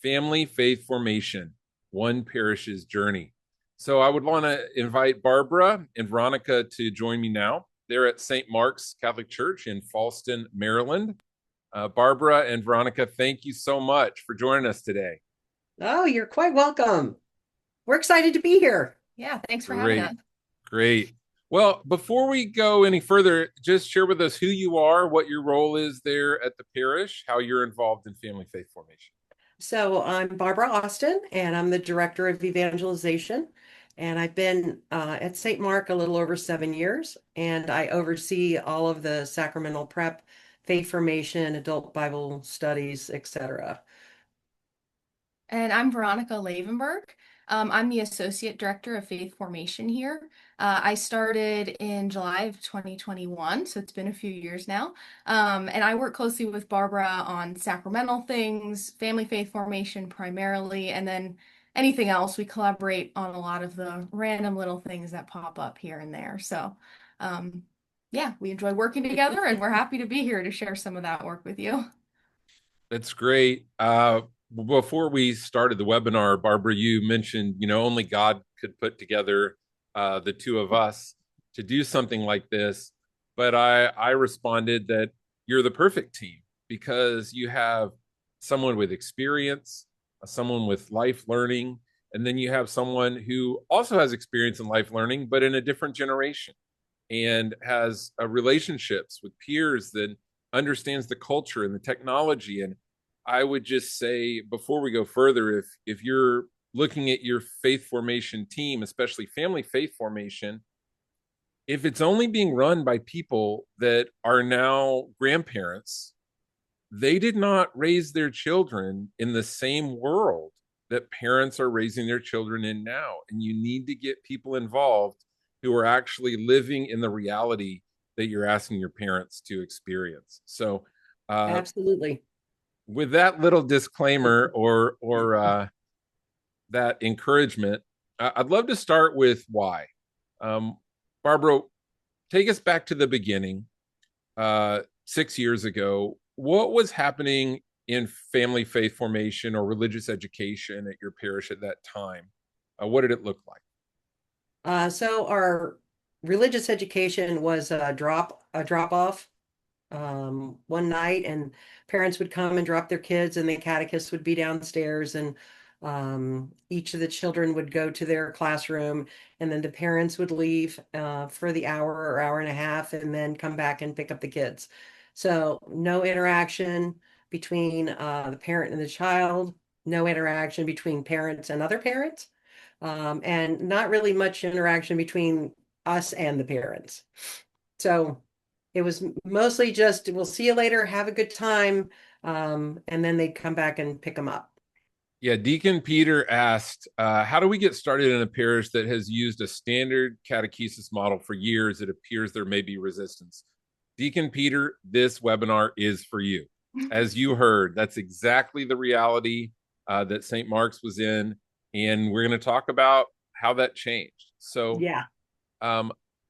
Family Faith Formation, One Parish's Journey. So I would want to invite Barbara and Veronica to join me now. They're at St. Mark's Catholic Church in Fallston, Maryland. Barbara and Veronica, thank you so much for joining us today. Oh, you're quite welcome. We're excited to be here. Yeah, thanks for having Great, us. great. Well, before we go any further, just share with us who you are, what your role is there at the parish, how you're involved in family faith formation. So I'm Barbara Austin, and I'm the Director of Evangelization. And I've been at St. Mark a little over 7 years, and I oversee all of the sacramental prep, faith formation, adult Bible studies, etc. And I'm Veronica Lavenberg. I'm the Associate Director of Faith Formation here. I started in July of 2021, so it's been a few years now. And I work closely with Barbara on sacramental things, family faith formation primarily, and then anything else. We collaborate on a lot of the random little things that pop up here and there. So, yeah, we enjoy working together, and we're happy to be here to share some of that work with you. That's great. Before we started the webinar, Barbara, you mentioned, only God could put together the two of us to do something like this. But I responded that you're the perfect team because you have someone with experience, someone with life learning, and then you have someone who also has experience in life learning, but in a different generation and has relationships with peers that understands the culture and the technology. And I would just say before we go further, if you're looking at your faith formation team, especially family faith formation, if it's only being run by people that are now grandparents, they did not raise their children in the same world that parents are raising their children in now. And you need to get people involved who are actually living in the reality that you're asking your parents to experience. So, Absolutely. with that little disclaimer or that encouragement, I'd love to start with why. Barbara, take us back to the beginning. 6 years ago, what was happening in family faith formation or religious education at your parish at that time? What did it look like? So our religious education was a drop off one night, and parents would come and drop their kids, and the catechist would be downstairs, and each of the children would go to their classroom, and then the parents would leave for the hour or hour and a half, and then come back and pick up the kids. So no interaction between the parent and the child, no interaction between parents and other parents, and not really much interaction between us and the parents. So it was mostly just, we'll see you later, have a good time. And then they'd come back and pick them up. Yeah, Deacon Peter asked, how do we get started in a parish that has used a standard catechesis model for years? It appears there may be resistance. Deacon Peter, this webinar is for you. As you heard, that's exactly the reality that St. Mark's was in. And we're going to talk about how that changed. So Yeah.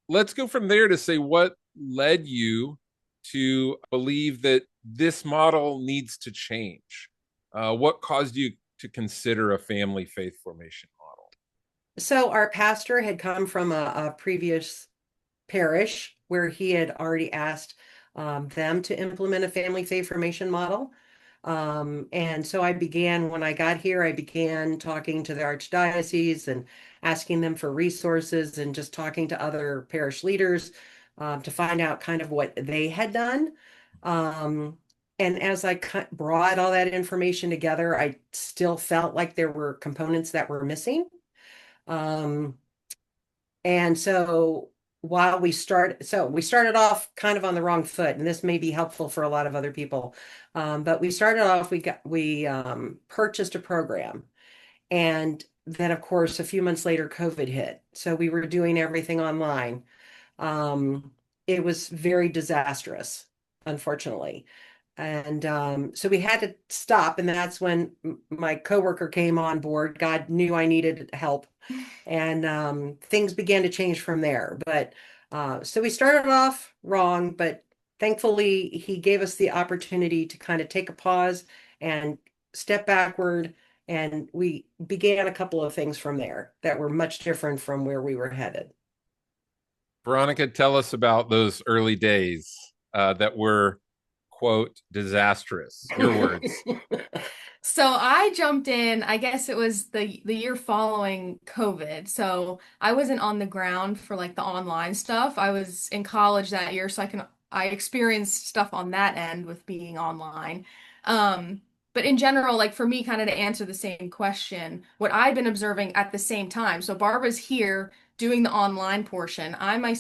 Let's go from there to say what led you to believe that this model needs to change. What caused you to consider a family faith formation model? So our pastor had come from a previous parish where he had already asked them to implement a family faith formation model. And so when I got here, I began talking to the archdiocese and asking them for resources and just talking to other parish leaders to find out kind of what they had done. And as I brought all that information together, I still felt like there were components that were missing. Um, and so we started off kind of on the wrong foot, and this may be helpful for a lot of other people. But we started off, we purchased a program, and then of course a few months later COVID hit. So we were doing everything online. It was very disastrous, unfortunately. And so we had to stop, and that's when my coworker came on board. God knew I needed help, and things began to change from there. But so we started off wrong, but thankfully he gave us the opportunity to kind of take a pause and step backward, and we began a couple of things from there that were much different from where we were headed. Veronica, tell us about those early days that were, quote, disastrous. Your words. So I jumped in, I guess it was the year following COVID. So I wasn't on the ground for like the online stuff. I was in college that year, so I experienced stuff on that end with being online. Um, but in general, like for me, kind of to answer the same question, what I've been observing at the same time. So Barbara's here doing the online portion.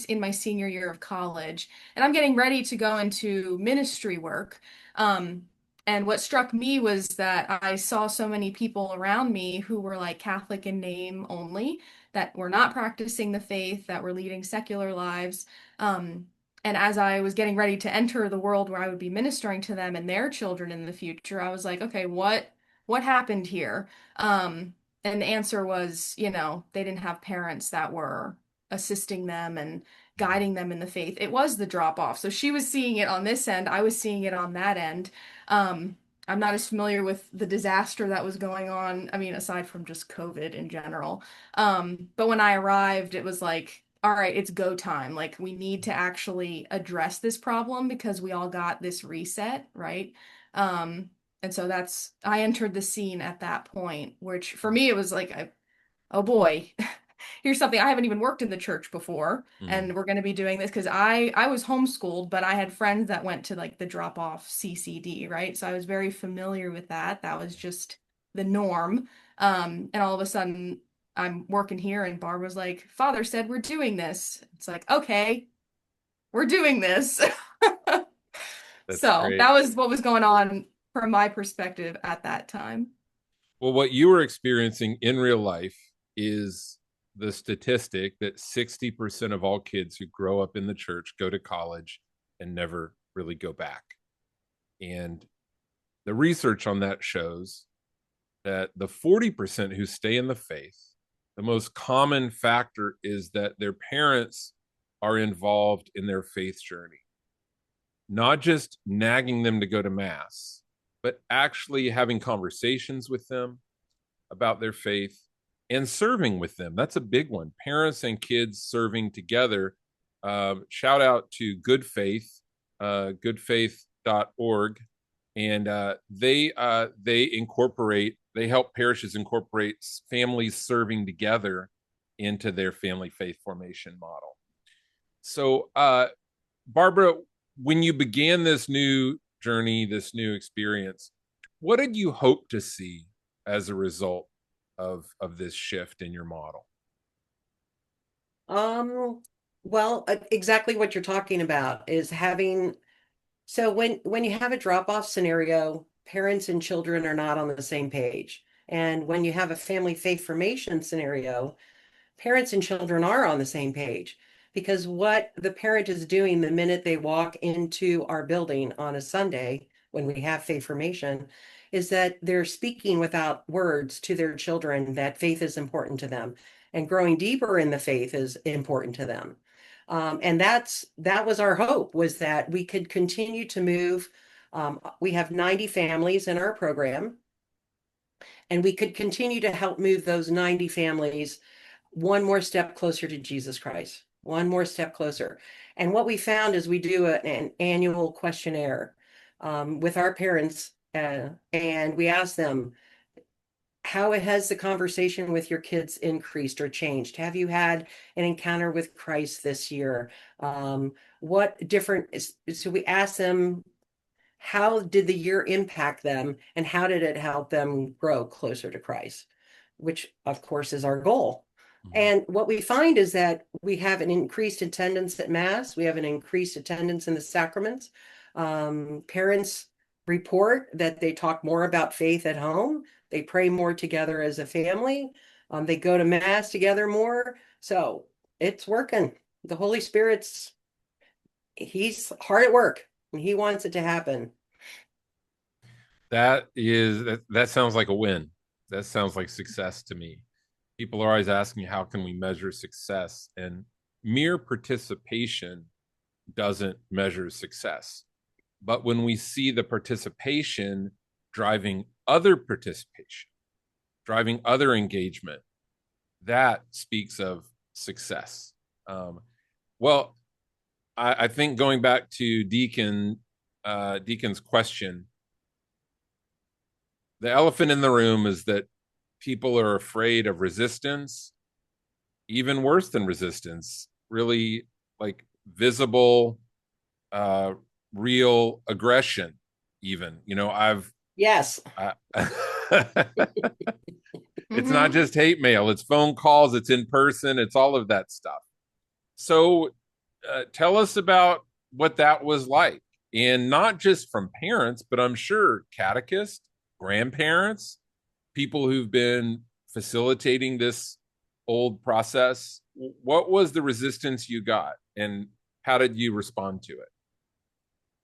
In my senior year of college, and I'm getting ready to go into ministry work. Um, and what struck me was that I saw so many people around me who were like Catholic in name only, that were not practicing the faith, that were leading secular lives. Um, and as I was getting ready to enter the world where I would be ministering to them and their children in the future, I was like, okay, what happened here? And the answer was, they didn't have parents that were assisting them and guiding them in the faith. It was the drop off. So she was seeing it on this end, I was seeing it on that end. Um, I'm not as familiar with the disaster that was going on. I mean, aside from just COVID in general. But when I arrived, it was like, all right, it's go time. Like, we need to actually address this problem because we all got this reset, right? And so I entered the scene at that point, which for me, it was like, oh boy, here's something I haven't even worked in the church before, Mm. and we're going to be doing this because I was homeschooled, but I had friends that went to like the drop off CCD, right? So I was very familiar with that. That was just the norm. And all of a sudden I'm working here, and Barb was like, "Father said we're doing this." It's like, okay, we're doing this. That's So great. that was what was going on from my perspective at that time. Well, what you were experiencing in real life is the statistic that 60% of all kids who grow up in the church go to college and never really go back. And the research on that shows that the 40% who stay in the faith, the most common factor is that their parents are involved in their faith journey, not just nagging them to go to mass, but actually having conversations with them about their faith and serving with them. That's a big one. Parents and kids serving together. Shout out to Good Faith, goodfaith.org. And they help parishes incorporate families serving together into their family faith formation model. So, Barbara, when you began this new journey, this new experience, what did you hope to see as a result of this shift in your model? Um, well, exactly what you're talking about is having, so when you have a drop-off scenario, parents and children are not on the same page. And when you have a family faith formation scenario, parents and children are on the same page, because what the parent is doing the minute they walk into our building on a Sunday when we have faith formation is that they're speaking without words to their children that faith is important to them and growing deeper in the faith is important to them. And that was our hope, was that we could continue to move. We have 90 families in our program, and we could continue to help move those 90 families one more step closer to Jesus Christ, one more step closer. And what we found is we do an annual questionnaire with our parents, and we ask them, how has the conversation with your kids increased or changed? Have you had an encounter with Christ this year? What different is, so we ask them, how did the year impact them, and how did it help them grow closer to Christ? Which, of course, is our goal. Mhm. And what we find is that we have an increased attendance at Mass, we have an increased attendance in the sacraments. Parents report that they talk more about faith at home, they pray more together as a family, they go to Mass together more. So it's working. The Holy Spirit's, he's hard at work and he wants it to happen. That sounds like a win. That sounds like success to me. People are always asking how can we measure success, and mere participation doesn't measure success. But when we see the participation driving other participation, driving other engagement, that speaks of success. Well, I think going back to Deacon's question, the elephant in the room is that people are afraid of resistance, even worse than resistance, really like visible, uh, real aggression. Even, Yes. It's not just hate mail; it's phone calls, it's in person, it's all of that stuff. So, tell us about what that was like, and not just from parents, but I'm sure catechists, grandparents, people who've been facilitating this old process. What was the resistance you got, and how did you respond to it?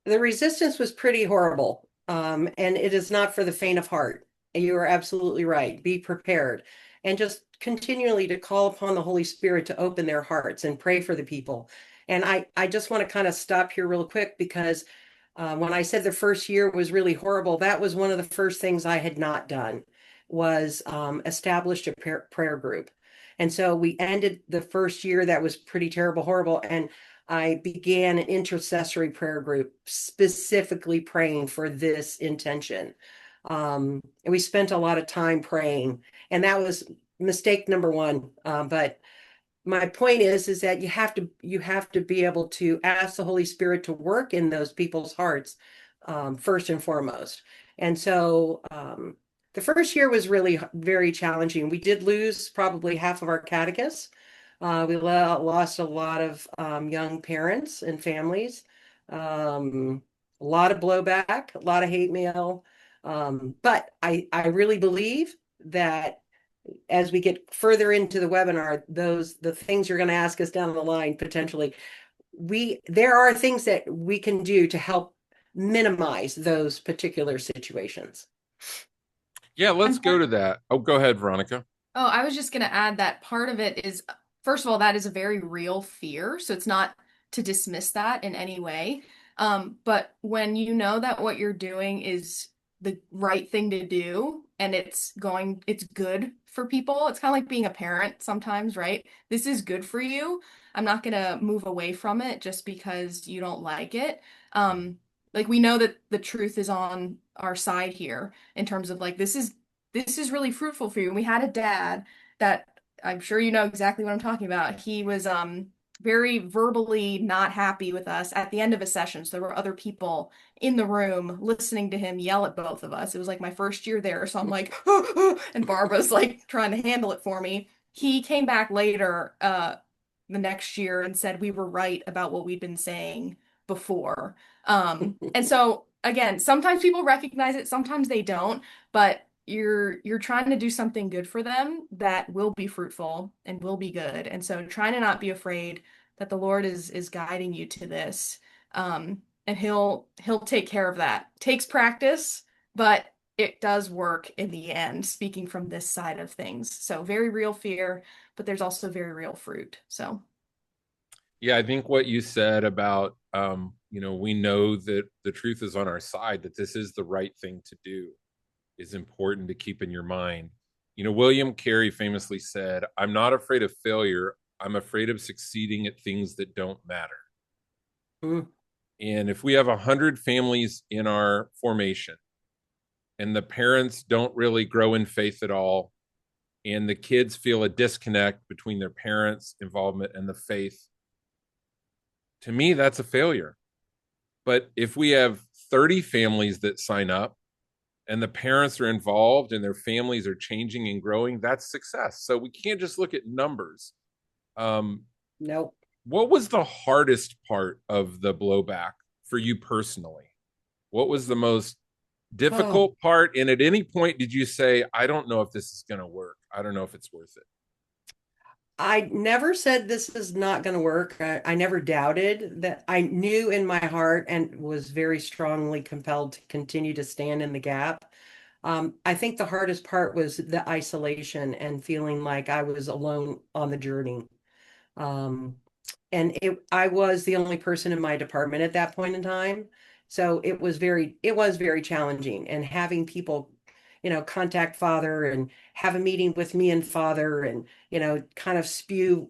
The resistance was pretty horrible. And it is not for the faint of heart. You are absolutely right. Be prepared and just continually to call upon the Holy Spirit to open their hearts and pray for the people. And I just want to kind of stop here real quick because when I said the first year was really horrible, that was one of the first things I had not done was established a prayer group. And so we ended the first year that was pretty terrible, horrible. And I began an intercessory prayer group specifically praying for this intention. And we spent a lot of time praying, and that was mistake number one. But my point is that you have to be able to ask the Holy Spirit to work in those people's hearts first and foremost. And so the first year was really very challenging. We did lose probably half of our catechists. We lost a lot of young parents and families, a lot of blowback, a lot of hate mail. But I really believe that as we get further into the webinar, the things you're going to ask us down the line potentially, there are things that we can do to help minimize those particular situations. Yeah, let's go to that. Oh, go ahead, Veronica. Oh, I was just going to add that part of it is, first of all, that is a very real fear. So it's not to dismiss that in any way. But when you know that what you're doing is the right thing to do and it's good for people, it's kind of like being a parent sometimes, right? This is good for you. I'm not going to move away from it just because you don't like it. Like we know that the truth is on our side here in terms of like, this is really fruitful for you. And we had a dad that I'm sure you know exactly what I'm talking about. He was very verbally not happy with us at the end of a session. So there were other people in the room listening to him yell at both of us. It was like my first year there. So I'm like, and Barbara's like trying to handle it for me. He came back later the next year and said we were right about what we'd been saying before. And so again, sometimes people recognize it, sometimes they don't, but you're trying to do something good for them that will be fruitful and will be good. And so trying to not be afraid that the Lord is guiding you to this. And he'll take care of that. Takes practice, but it does work in the end, speaking from this side of things. So very real fear, but there's also very real fruit. So Yeah, I think what you said about, we know that the truth is on our side, that this is the right thing to do, is important to keep in your mind. William Carey famously said, "I'm not afraid of failure. I'm afraid of succeeding at things that don't matter." Mm. And if we have 100 families in our formation and the parents don't really grow in faith at all, and the kids feel a disconnect between their parents' involvement and the faith, to me, that's a failure. But if we have 30 families that sign up and the parents are involved and their families are changing and growing, that's success. So we can't just look at numbers. Nope. What was the hardest part of the blowback for you personally? What was the most Oh, difficult part? And at any point, did you say, I don't know if this is going to work? I don't know if it's worth it? I never said this is not going to work. I never doubted that. I knew in my heart and was very strongly compelled to continue to stand in the gap. I think the hardest part was the isolation and feeling like I was alone on the journey. Um, and I was the only person in my department at that point in time. So it was very challenging. And having people contact Father and have a meeting with me and Father and, kind of spew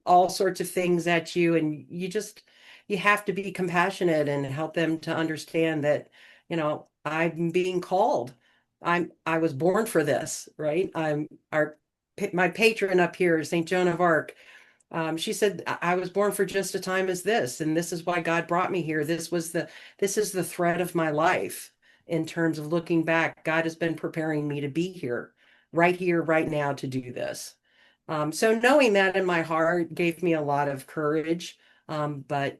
all sorts of things at you. And you have to be compassionate and help them to understand that, I'm being called. I was born for this, right? My patron up here, St. Joan of Arc. She said, I was born for just a time as this, and this is why God brought me here. This is the thread of my life in terms of looking back. God has been preparing me to be here, right now to do this. So knowing that in my heart gave me a lot of courage. But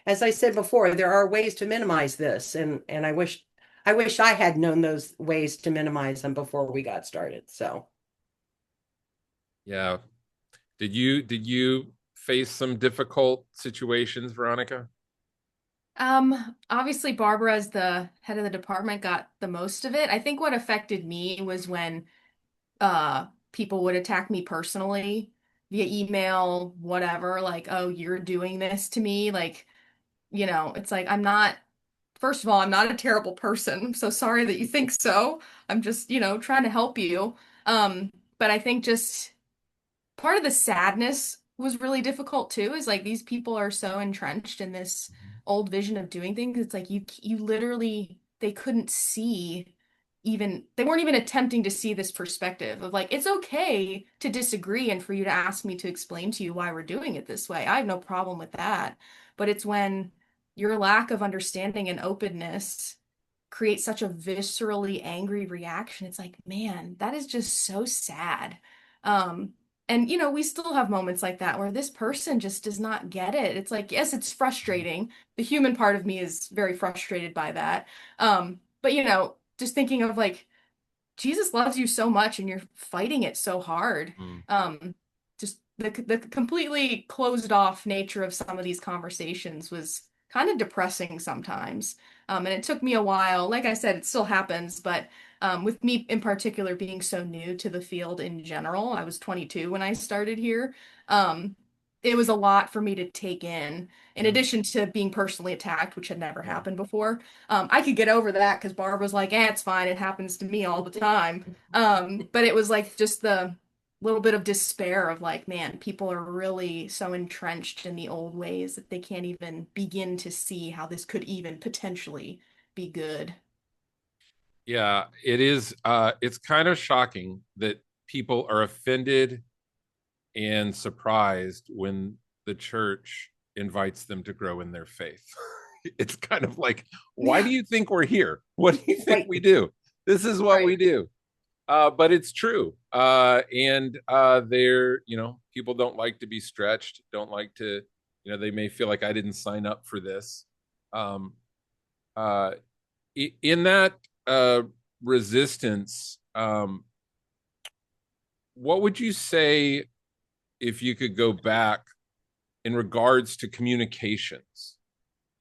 as I said before, there are ways to minimize this, and I wish I had known those ways to minimize them before we got started. So. Yeah. Did you face some difficult situations, Veronica? Obviously Barbara as the head of the department got the most of it. I think what affected me was when people would attack me personally via email, whatever, like, oh, you're doing this to me. Like, it's like first of all, I'm not a terrible person. I'm so sorry that you think so. I'm just, trying to help you. But I think just part of the sadness was really difficult too, is like these people are so entrenched in this old vision of doing things. It's like you literally they couldn't see even they weren't even attempting to see this perspective of like it's okay to disagree and for you to ask me to explain to you why we're doing it this way. I have no problem with that. But it's when your lack of understanding and openness creates such a viscerally angry reaction. It's like, man, that is just so sad. Um, and we still have moments like that where this person just does not get it. It's like, yes, it's frustrating. The human part of me is very frustrated by that. But just thinking of like Jesus loves you so much and you're fighting it so hard. Mm. Just the completely closed off nature of some of these conversations was kind of depressing sometimes. And it took me a while. Like I said, it still happens, but with me in particular being so new to the field in general, I was 22 when I started here. Um, it was a lot for me to take in Yeah. addition to being personally attacked, which had never Yeah. happened before. I could get over that because Barb was like, it's fine. It happens to me all the time. But it was like just the little bit of despair of like, man, people are really so entrenched in the old ways that they can't even begin to see how this could even potentially be good. Yeah, it is. It's kind of shocking that people are offended and surprised when the church invites them to grow in their faith. It's kind of like, why Yeah, do you think we're here? What do you think right, we do? This is what we right. do. But it's true. And people don't like to be stretched, don't like to, they may feel like I didn't sign up for this. Um, uh, in that uh, resistance, what would you say if you could go back in regards to communications?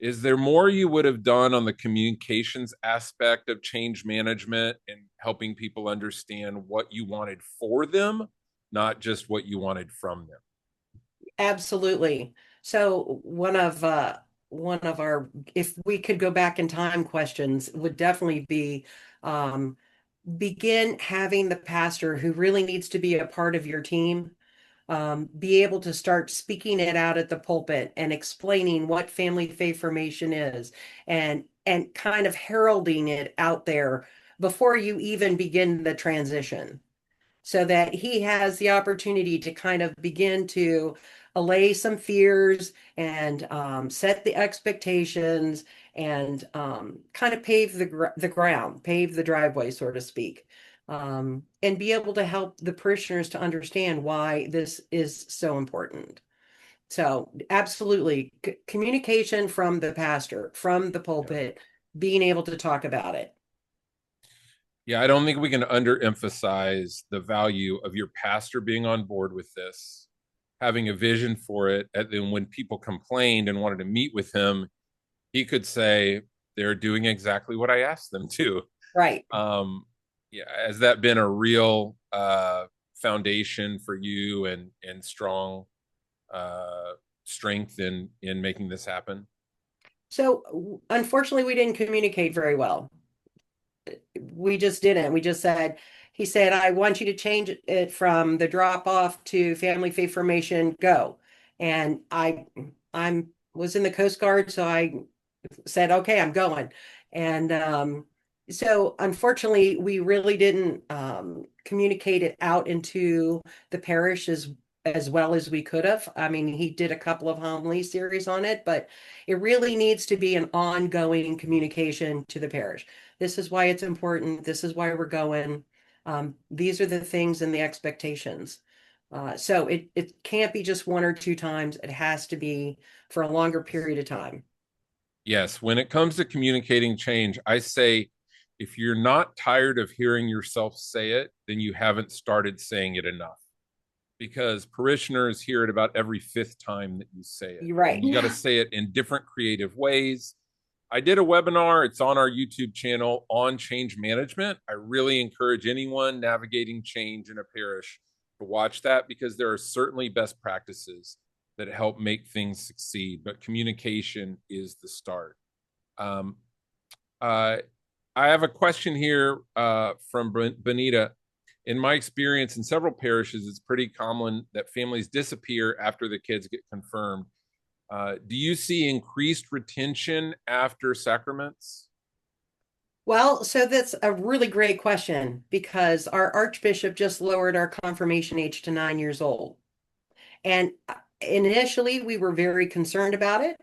Is there more you would have done on the communications aspect of change management and helping people understand what you wanted for them, not just what you wanted from them? Absolutely. So one of our, if we could go back in time, questions would definitely be, um, begin having the pastor who really needs to be a part of your team, be able to start speaking it out at the pulpit and explaining what family faith formation is, and kind of heralding it out there before you even begin the transition, so that he has the opportunity to kind of begin to allay some fears and, set the expectations, and, kind of pave the ground, pave the driveway, so to speak, and be able to help the parishioners to understand why this is so important. So, absolutely, communication from the pastor, from the Yeah. pulpit, being able to talk about it. Yeah, I don't think we can underemphasize the value of your pastor being on board with this, having a vision for it. And then when people complained and wanted to meet with him, he could say, they're doing exactly what I asked them to. Right. Um, yeah, has that been a real foundation for you and strong uh, strength in making this happen? So, unfortunately, we didn't communicate very well. we just didn't. We just said, he said, I want you to change it from the drop off to family faith formation, go. And I'm was in the Coast Guard, so I said, okay, I'm going. And so unfortunately, we really didn't communicate it out into the parish as well as we could have. I mean, he did a couple of homily series on it, but it really needs to be an ongoing communication to the parish. This is why it's important. This is why we're going. These are the things and the expectations. So it can't be just one or two times. It has to be for a longer period of time. Yes, when it comes to communicating change, I say if you're not tired of hearing yourself say it, then you haven't started saying it enough. Because parishioners hear it about every fifth time that you say it. You're right. And you got to Yeah. say it in different creative ways. I did a webinar, it's on our YouTube channel on change management. I really encourage anyone navigating change in a parish to watch that because there are certainly best practices that help make things succeed, but communication is the start. Um, uh, I have a question here from Benita. In my experience in several parishes, it's pretty common that families disappear after the kids get confirmed. Do you see increased retention after sacraments? Well, so that's a really great question because our Archbishop just lowered our confirmation age to 9 years old. And initially, we were very concerned about it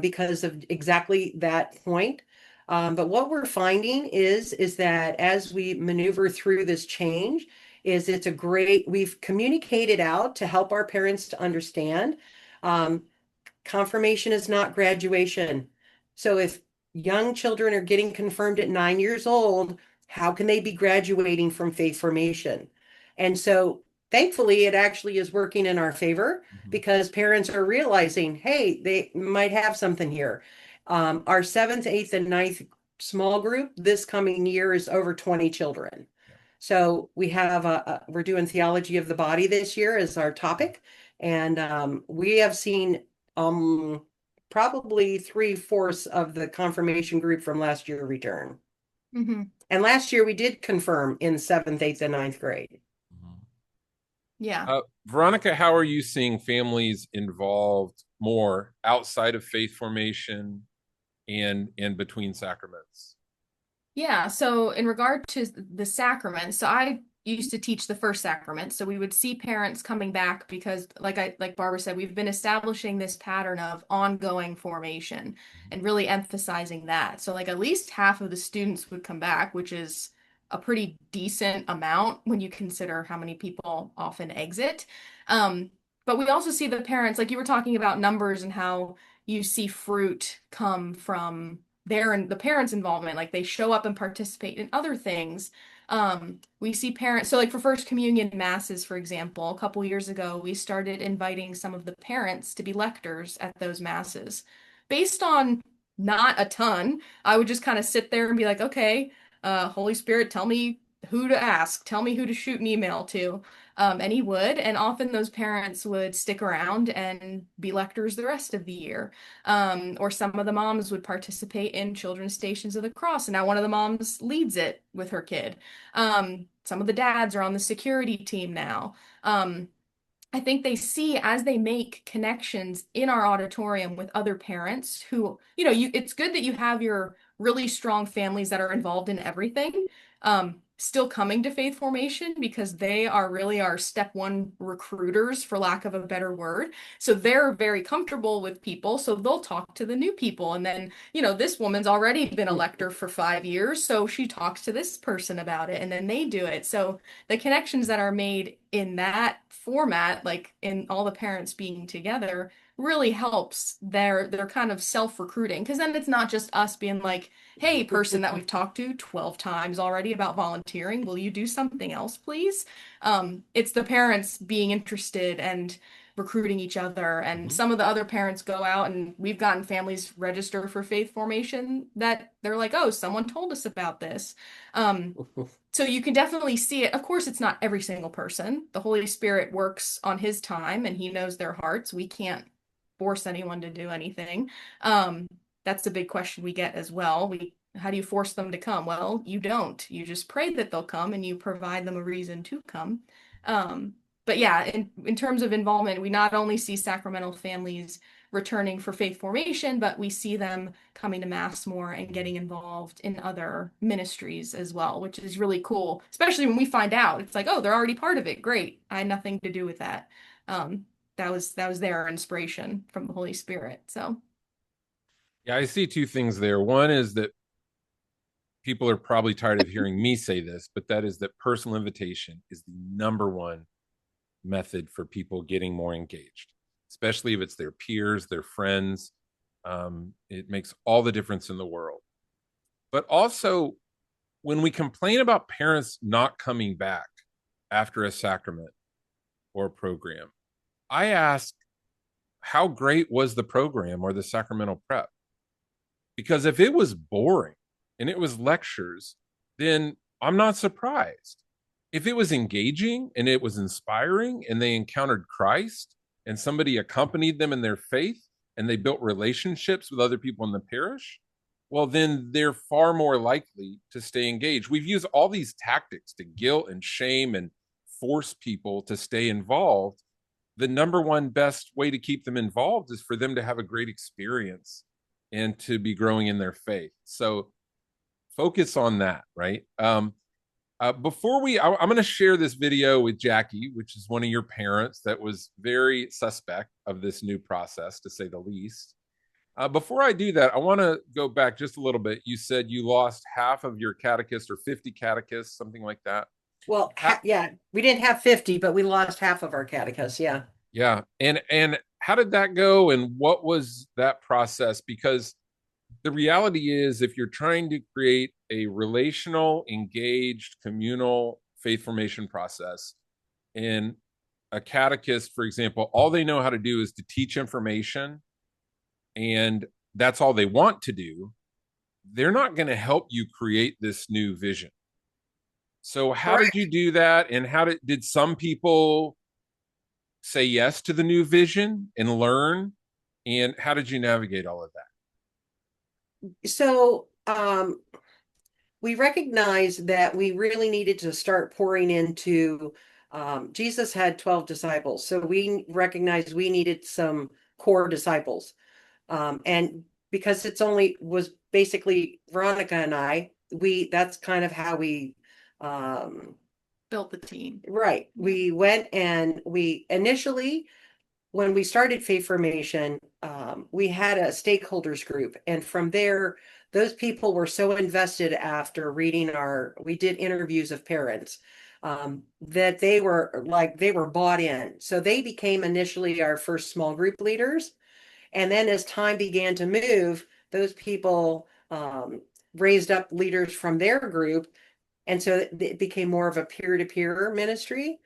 because of exactly that point. But what we're finding is that as we maneuver through this change, is it's a great, we've communicated out to help our parents to understand. Um, Confirmation is not graduation. So if young children are getting confirmed at 9 years old, how can they be graduating from faith formation? And so thankfully, it actually is working in our favor Mhm. because parents are realizing, hey, they might have something here. Our seventh, eighth, and ninth small group this coming year is over 20 children. Yeah. So we have we're doing theology of the body this year as our topic. And we have seen um, probably three-fourths of the confirmation group from last year return. Hmm. And last year we did confirm in seventh, eighth, and ninth grade. Mhm. Yeah. Veronica, how are you seeing families involved more outside of faith formation and in between sacraments? Yeah, so in regard to the sacraments, so I used to teach the first sacrament. So we would see parents coming back because like Barbara said, we've been establishing this pattern of ongoing formation and really emphasizing that. So like at least half of the students would come back, which is a pretty decent amount when you consider how many people often exit. Um, but we also see the parents, like you were talking about numbers and how you see fruit come from their and the parents' involvement, like they show up and participate in other things. We see parents, so like for First Communion masses, for example, a couple years ago, we started inviting some of the parents to be lectors at those masses. Based on not a ton, I would just kind of sit there and be like, okay, Holy Spirit, tell me who to ask, tell me who to shoot an email to. And he would, and often those parents would stick around and be lectors the rest of the year. Or some of the moms would participate in Children's Stations of the Cross, and now one of the moms leads it with her kid. Some of the dads are on the security team now. I think they see as they make connections in our auditorium with other parents who, it's good that you have your really strong families that are involved in everything, still coming to faith formation because they are really our step one recruiters, for lack of a better word. So they're very comfortable with people, so they'll talk to the new people. And then, this woman's already been a lector for 5 years, so she talks to this person about it, and then they do it. So the connections that are made in that format, like in all the parents being together, really helps their kind of self-recruiting. Because then it's not just us being like, hey, person that we've talked to 12 times already about volunteering, will you do something else, please? It's the parents being interested and recruiting each other. And Mhm. some of the other parents go out, and we've gotten families register for faith formation that they're like, oh, someone told us about this. Um, so you can definitely see it. Of course, it's not every single person. The Holy Spirit works on his time and he knows their hearts. We can't force anyone to do anything. That's a big question we get as well. How do you force them to come? Well, you don't. You just pray that they'll come and you provide them a reason to come. Um, but yeah, in terms of involvement, we not only see sacramental families returning for faith formation, but we see them coming to Mass more and getting involved in other ministries as well, which is really cool, especially when we find out. It's like, oh, they're already part of it. Great. I had nothing to do with that. That was their inspiration from the Holy Spirit. So Yeah, I see two things there. One is that people are probably tired of hearing me say this, but that is that personal invitation is the number one method for people getting more engaged, especially if it's their peers, their friends. It makes all the difference in the world. But also, when we complain about parents not coming back after a sacrament or a program, I ask, how great was the program or the sacramental prep? Because if it was boring and it was lectures, then I'm not surprised. If it was engaging and it was inspiring and they encountered Christ and somebody accompanied them in their faith and they built relationships with other people in the parish, well, then they're far more likely to stay engaged. We've used all these tactics to guilt and shame and force people to stay involved. The number one best way to keep them involved is for them to have a great experience and to be growing in their faith. So focus on that, right? Before I'm going to share this video with Jackie, which is one of your parents that was very suspect of this new process, to say the least. Before I do that, I want to go back just a little bit. You said you lost half of your catechist or 50 catechists, something like that. Well, yeah, we didn't have 50, but we lost half of our catechists. Yeah. Yeah. And how did that go? And what was that process? Because the reality is, if you're trying to create a relational, engaged, communal faith formation process, and a catechist, for example, all they know how to do is to teach information, and that's all they want to do, they're not going to help you create this new vision. So how did Correct. you do that? And how did some people say yes to the new vision and learn? And how did you navigate all of So, we recognized that we really needed to start pouring into, Jesus had 12 disciples. So we recognized we needed some core disciples. And because it's only was basically Veronica and I, that's kind of how we, um, built the team. right. We went and we initially, when we started Faith Formation, we had a stakeholders group. And from there, those people were so invested after reading we did interviews of parents, that they were bought in. So they became initially our first small group leaders. And then as time began to move, those people raised up leaders from their group. And so it became more of a peer-to-peer ministry.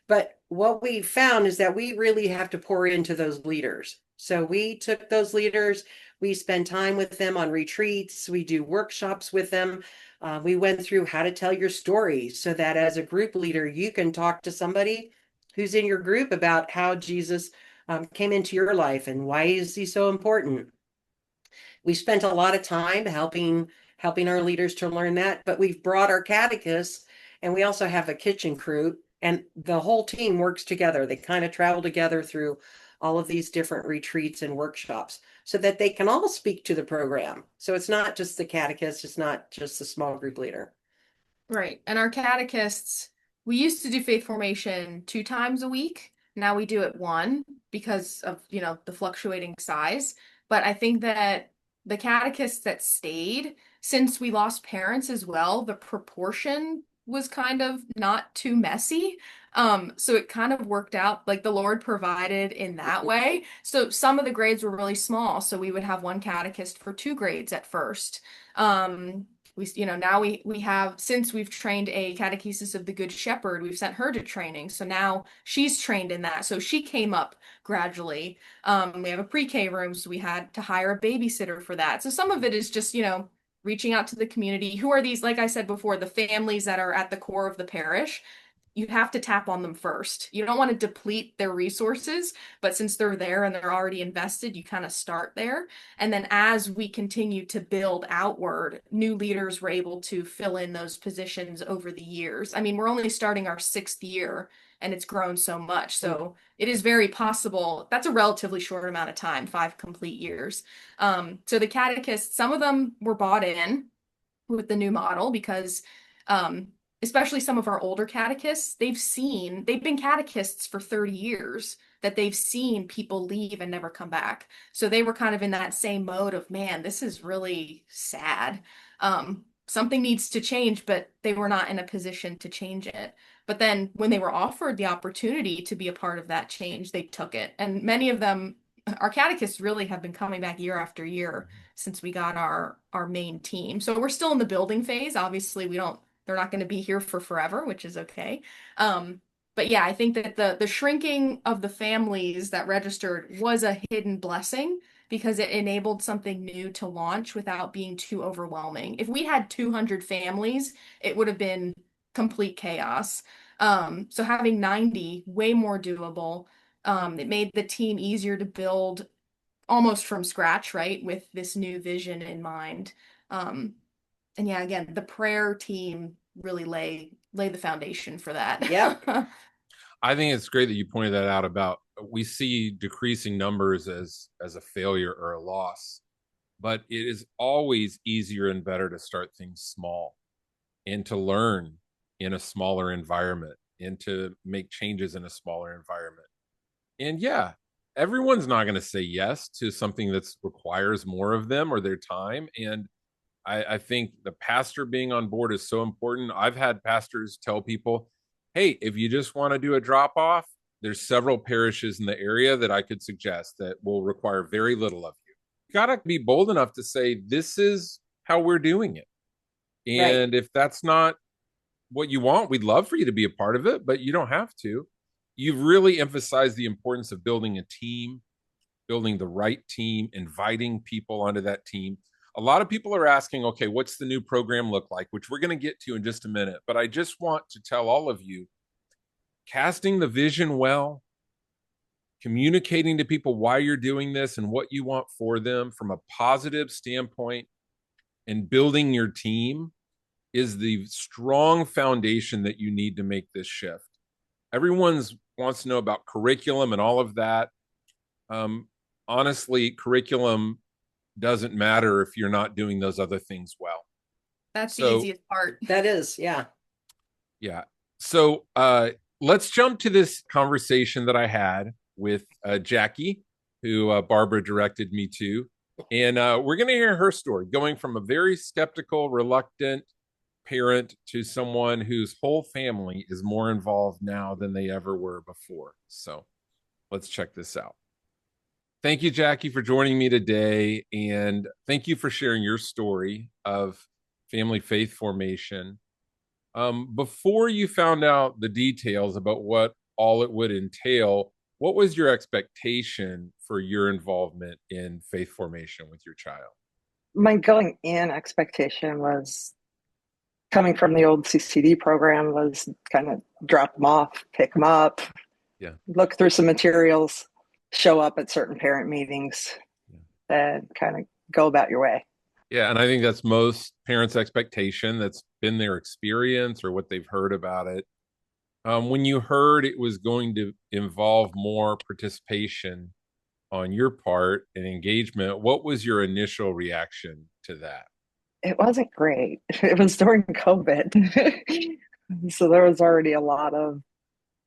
But what we found is that we really have to pour into those leaders. So we took those leaders, we spend time with them on retreats, we do workshops with them. We went through how to tell your story so that as a group leader, you can talk to somebody who's in your group about how Jesus came into your life and why is he so important. We spent a lot of time helping our leaders to learn that, but we've brought our catechists and we also have a kitchen crew and the whole team works together. They kind of travel together through all of these different retreats and workshops so that they can all speak to the program. So it's not just the catechist, it's not just the small group leader. Right. And our catechists, we used to do faith formation 2 times a week. Now we do it one because of, the fluctuating size. But I think that the catechists that stayed, since we lost parents as well, the proportion was kind of not too messy. So it kind of worked out, like the Lord provided in that way. So some of the grades were really small. So we would have one catechist for 2 grades at first. Now we have, since we've trained a catechesis of the Good Shepherd, we've sent her to training. So now she's trained in that. So she came up gradually. We have a pre-K room, so we had to hire a babysitter for that. So some of it is just, reaching out to the community. Who are these, like I said before, the families that are at the core of the parish. you have to tap on them first. You don't want to deplete their resources, but since they're there and they're already invested, you kind of start there. And then as we continue to build outward, new leaders were able to fill in those positions over the years. I mean, we're only starting our 6th year and it's grown so much. So it is very possible. That's a relatively short amount of time, 5 complete years. So the catechists, some of them were bought in with the new model because um, especially some of our older catechists, they've been catechists for 30 years, that they've seen people leave and never come back. So they were kind of in that same mode of, man, this is really sad. Something needs to change, but they were not in a position to change it. But then when they were offered the opportunity to be a part of that change, they took it. And many of them, our catechists really have been coming back year after year since we got our main team. So we're still in the building phase. Obviously, they're not going to be here for forever, which is okay. But yeah, I think that the shrinking of the families that registered was a hidden blessing because it enabled something new to launch without being too overwhelming. If we had 200 families, it would have been complete chaos. So having 90, way more doable. It made the team easier to build almost from scratch, right? With this new vision in mind. And yeah, again, the prayer team really lay the foundation for that. Yep. I think it's great that you pointed that out about we see decreasing numbers as a failure or a loss, but it is always easier and better to start things small and to learn in a smaller environment and to make changes in a smaller environment. And yeah, everyone's not going to say yes to something that requires more of them or their time. And I think the pastor being on board is so important. I've had pastors tell people, hey, if you just want to do a drop off, there's several parishes in the area that I could suggest that will require very little of you. You got to be bold enough to say, this is how we're doing it. Right. And if that's not what you want, we'd love for you to be a part of it, but you don't have to. You've really emphasized the importance of building a team, building the right team, inviting people onto that team. A lot of people are asking, okay, what's the new program look like, which we're going to get to in just a minute. But I just want to tell all of you, casting the vision well, communicating to people why you're doing this and what you want for them from a positive standpoint, and building your team is the strong foundation that you need to make this shift. Everyone's wants to know about curriculum and all of that. Honestly, curriculum doesn't matter if you're not doing those other things well. That's the So, easiest part. That is, yeah. yeah. So, let's jump to this conversation that I had with Jackie, who Barbara directed me to. And we're going to hear her story, going from a very skeptical, reluctant parent to someone whose whole family is more involved now than they ever were before. So let's check this out. Thank you, Jackie, for joining me today. And thank you for sharing your story of family faith formation. Before you found out the details about what all it would entail, what was your expectation for your involvement in faith formation with your child? My going in expectation was coming from the old CCD program was kind of drop them off, pick them up, Yeah. look through some materials, show up at certain parent meetings, and kind of go about your way. Yeah, and I think that's most parents' expectation. That's been their experience or what they've heard about it. When you heard it was going to involve more participation on your part and engagement, what was your initial reaction to that? It wasn't great. It was during COVID. So there was already a lot of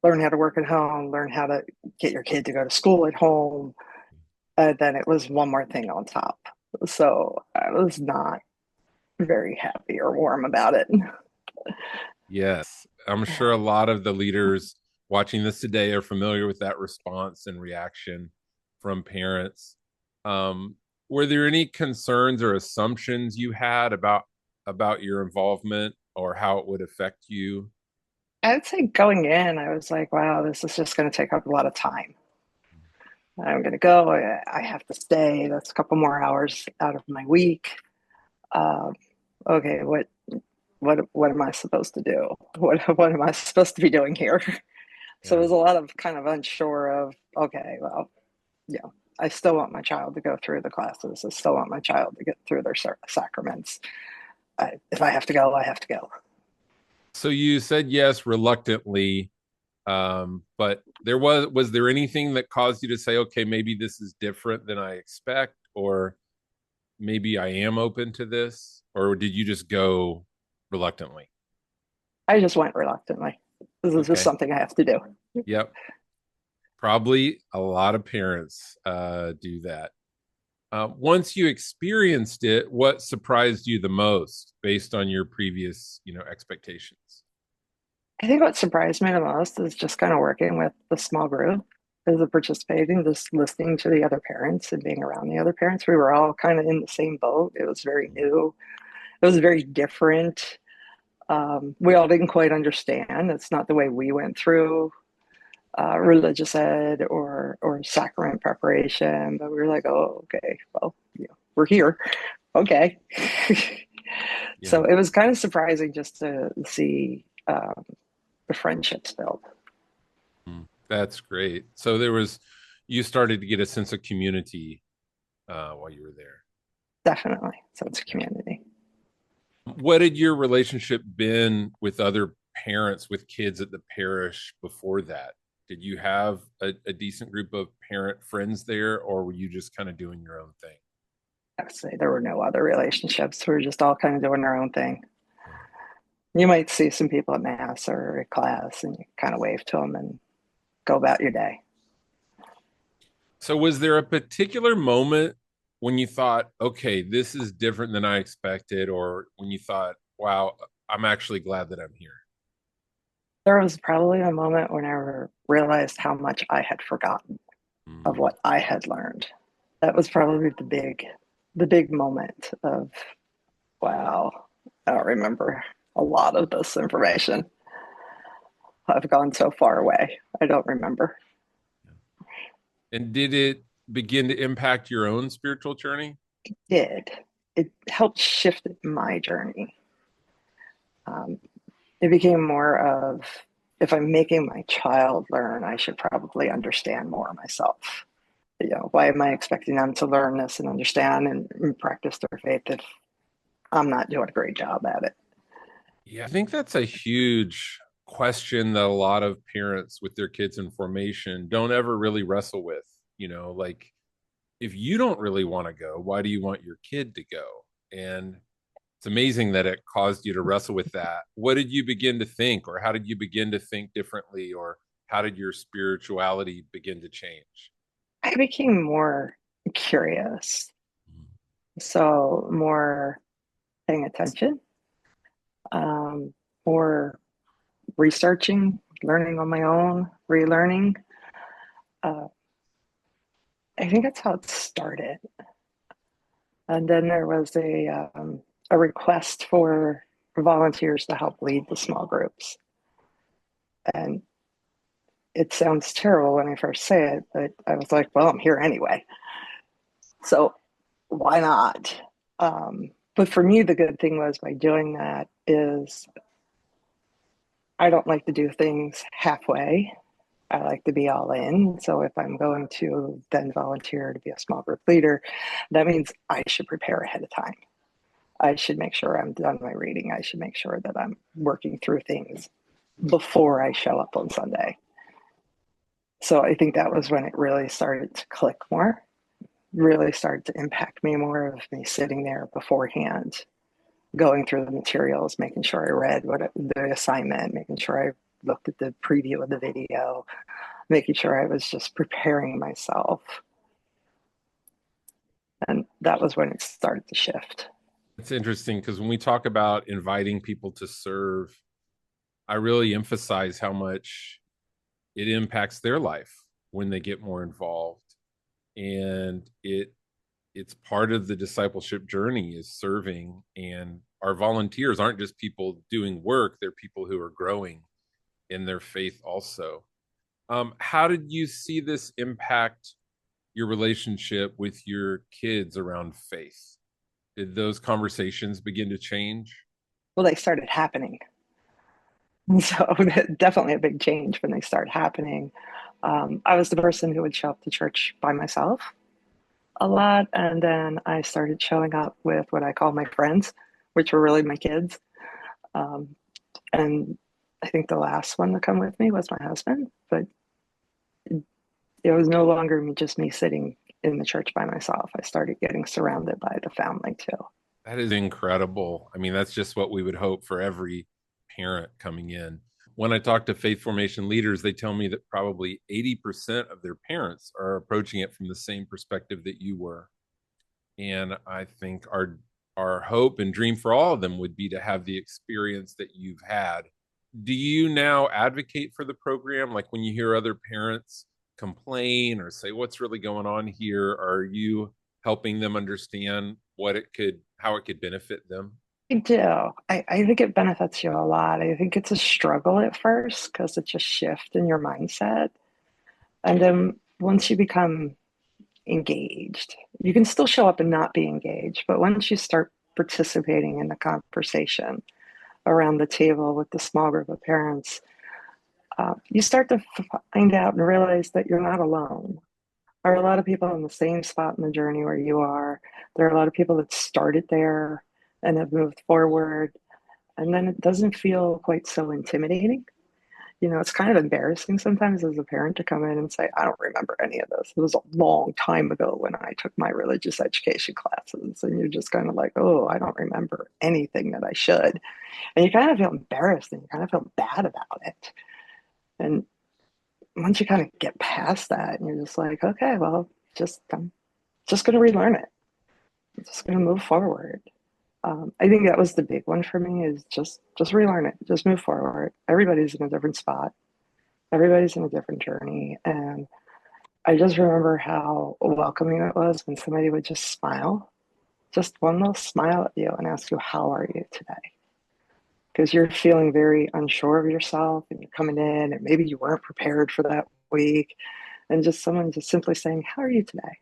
learn how to work at home, learn how to get your kid to go to school at home. Then it was one more thing on top. So I was not very happy or warm about it. Yes, I'm sure a lot of the leaders watching this today are familiar with that response and reaction from parents. Were there any concerns or assumptions you had about your involvement or how it would affect you? I'd say going in, I was like, wow, this is just going to take up a lot of time. I'm going to go. I have to stay. That's a couple more hours out of my week. Okay, what am I supposed to do? What am I supposed to be doing here? So it Yeah. was a lot of kind of unsure of, okay, well, yeah, I still want my child to go through the classes. I still want my child to get through their sacraments. If I have to go, I have to go. So you said yes reluctantly, but was there anything that caused you to say, okay, maybe this is different than I expect, or maybe I am open to this, or did you just go reluctantly? I just went reluctantly. This is just Okay. something I have to do. Yep. Probably a lot of parents do that. Once you experienced it, what surprised you the most based on your previous, expectations? I think what surprised me the most is just kind of working with the small group as a participating, just listening to the other parents and being around the other parents. We were all kind of in the same boat. It was very new. It was very different. We all didn't quite understand. It's not the way we went through religious ed or sacrament preparation, but we were like, oh, okay, well, we're here. Okay. Yeah. So it was kind of surprising just to see the friendships build. That's great. So you started to get a sense of community while you were there. Definitely. So it's a Yeah. community. What had your relationship been with other parents with kids at the parish before that? Did you have a decent group of parent friends there, or were you just kind of doing your own thing? I would say there were no other relationships. We were just all kind of doing our own thing. You might see some people at mass or at class and you kind of wave to them and go about your day. So, was there a particular moment when you thought, okay, this is different than I expected, or when you thought, wow, I'm actually glad that I'm here? There was probably a moment when I realized how much I had forgotten of Mm. what I had learned. That was probably the big moment of, wow, I don't remember a lot of this information. I've gone so far away. I don't remember. And did it begin to impact your own spiritual journey? It did. It helped shift my journey. Um, it became more of, if I'm making my child learn, I should probably understand more myself. Why am I expecting them to learn this and understand and practice their faith if I'm not doing a great job at it? Yeah, I think that's a huge question that a lot of parents with their kids in formation don't ever really wrestle with. Like, if you don't really want to go, why do you want your kid to go? And it's amazing that it caused you to wrestle with that. What did you begin to think, or how did you begin to think differently, or how did your spirituality begin to change? I became more curious, so more paying attention, um, more researching, learning on my own, relearning. Uh, I think that's how it started. And then there was a request for volunteers to help lead the small groups. And it sounds terrible when I first say it, but I was like, well, I'm here anyway. So why not? But for me, the good thing was by doing that is I don't like to do things halfway. I like to be all in. So if I'm going to then volunteer to be a small group leader, that means I should prepare ahead of time. I should make sure I'm done my reading. I should make sure that I'm working through things before I show up on Sunday. So I think that was when it really started to click more, really started to impact me more of me sitting there beforehand, going through the materials, making sure I read the assignment, making sure I looked at the preview of the video, making sure I was just preparing myself. And that was when it started to shift. It's interesting because when we talk about inviting people to serve, I really emphasize how much it impacts their life when they get more involved. And it's part of the discipleship journey is serving, and our volunteers aren't just people doing work, they're people who are growing in their faith also. How did you see this impact your relationship with your kids around faith? Did those conversations begin to change? Well, they started happening. And so definitely a big change when they start happening. I was the person who would show up to church by myself a lot. And then I started showing up with what I call my friends, which were really my kids. Um, and I think the last one to come with me was my husband, but it was no longer just me sitting in the church by myself. I started getting surrounded by the family too. That is incredible. I mean, that's just what we would hope for every parent coming in. When I talk to faith formation leaders, they tell me that probably 80% of their parents are approaching it from the same perspective that you were. And I think our hope and dream for all of them would be to have the experience that you've had. Do you now advocate for the program? Like when you hear other parents complain or say what's really going on here, are you helping them understand how it could benefit them? I do. I think it benefits you a lot. I think it's a struggle at first because it's a shift in your mindset. And then once you become engaged, you can still show up and not be engaged. But once you start participating in the conversation around the table with the small group of parents, you start to find out and realize that you're not alone. There are a lot of people in the same spot in the journey where you are. There are a lot of people that started there and have moved forward. And then it doesn't feel quite so intimidating. You know, it's kind of embarrassing sometimes as a parent to come in and say, I don't remember any of this. It was a long time ago when I took my religious education classes. And you're just kind of like, oh, I don't remember anything that I should. And you kind of feel embarrassed and you kind of feel bad about it. And once you kind of get past that, and you're just like, okay, well, I'm just going to relearn it. I'm just going to move forward. I think that was the big one for me is just relearn it, just move forward. Everybody's in a different spot. Everybody's in a different journey. And I just remember how welcoming it was when somebody would just smile, just one little smile at you and ask you, how are you today? Because you're feeling very unsure of yourself and you're coming in and maybe you weren't prepared for that week. And just someone just simply saying, how are you today?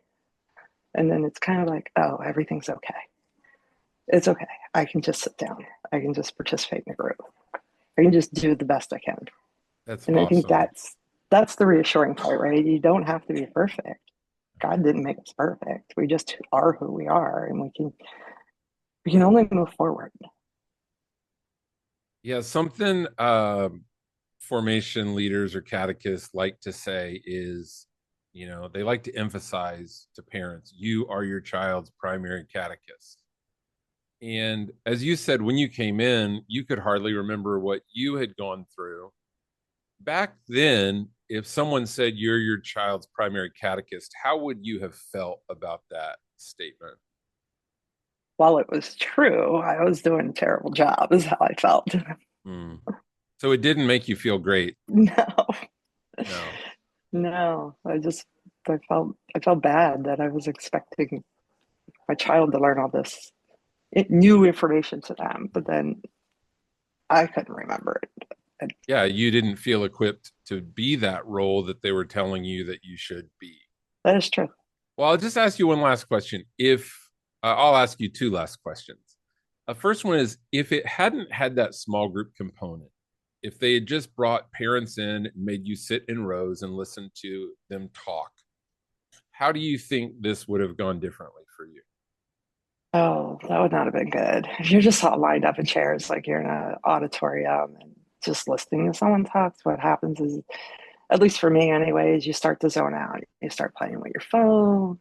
And then it's kind of like, oh, everything's okay. It's okay. I can just sit down. I can just participate in the group. I can just do the best I can. That's And I think awesome. that's the reassuring part, right? You don't have to be perfect. God didn't make us perfect. We just are who we are, and we can only move forward. Yeah, something formation leaders or catechists like to say is, they like to emphasize to parents, you are your child's primary catechist. And as you said, when you came in, you could hardly remember what you had gone through. Back then, if someone said you're your child's primary catechist, how would you have felt about that statement? While it was true, I was doing a terrible job, is how I felt. Hmm. So it didn't make you feel great. No, No. no. I felt bad that I was expecting my child to learn all this new information to them, but then I couldn't remember it. And Yeah, you didn't feel equipped to be that role that they were telling you that you should be. that is true. Well, I'll just ask you one last question. If I'll ask you two last questions. First one is if it hadn't had that small group component, if they had just brought parents in and made you sit in rows and listen to them talk, how do you think this would have gone differently for you? Oh, that would not have been good. If you're just all lined up in chairs like you're in an auditorium and just listening to someone talk, what happens is, at least for me anyways, you start to zone out. You start playing with your phone.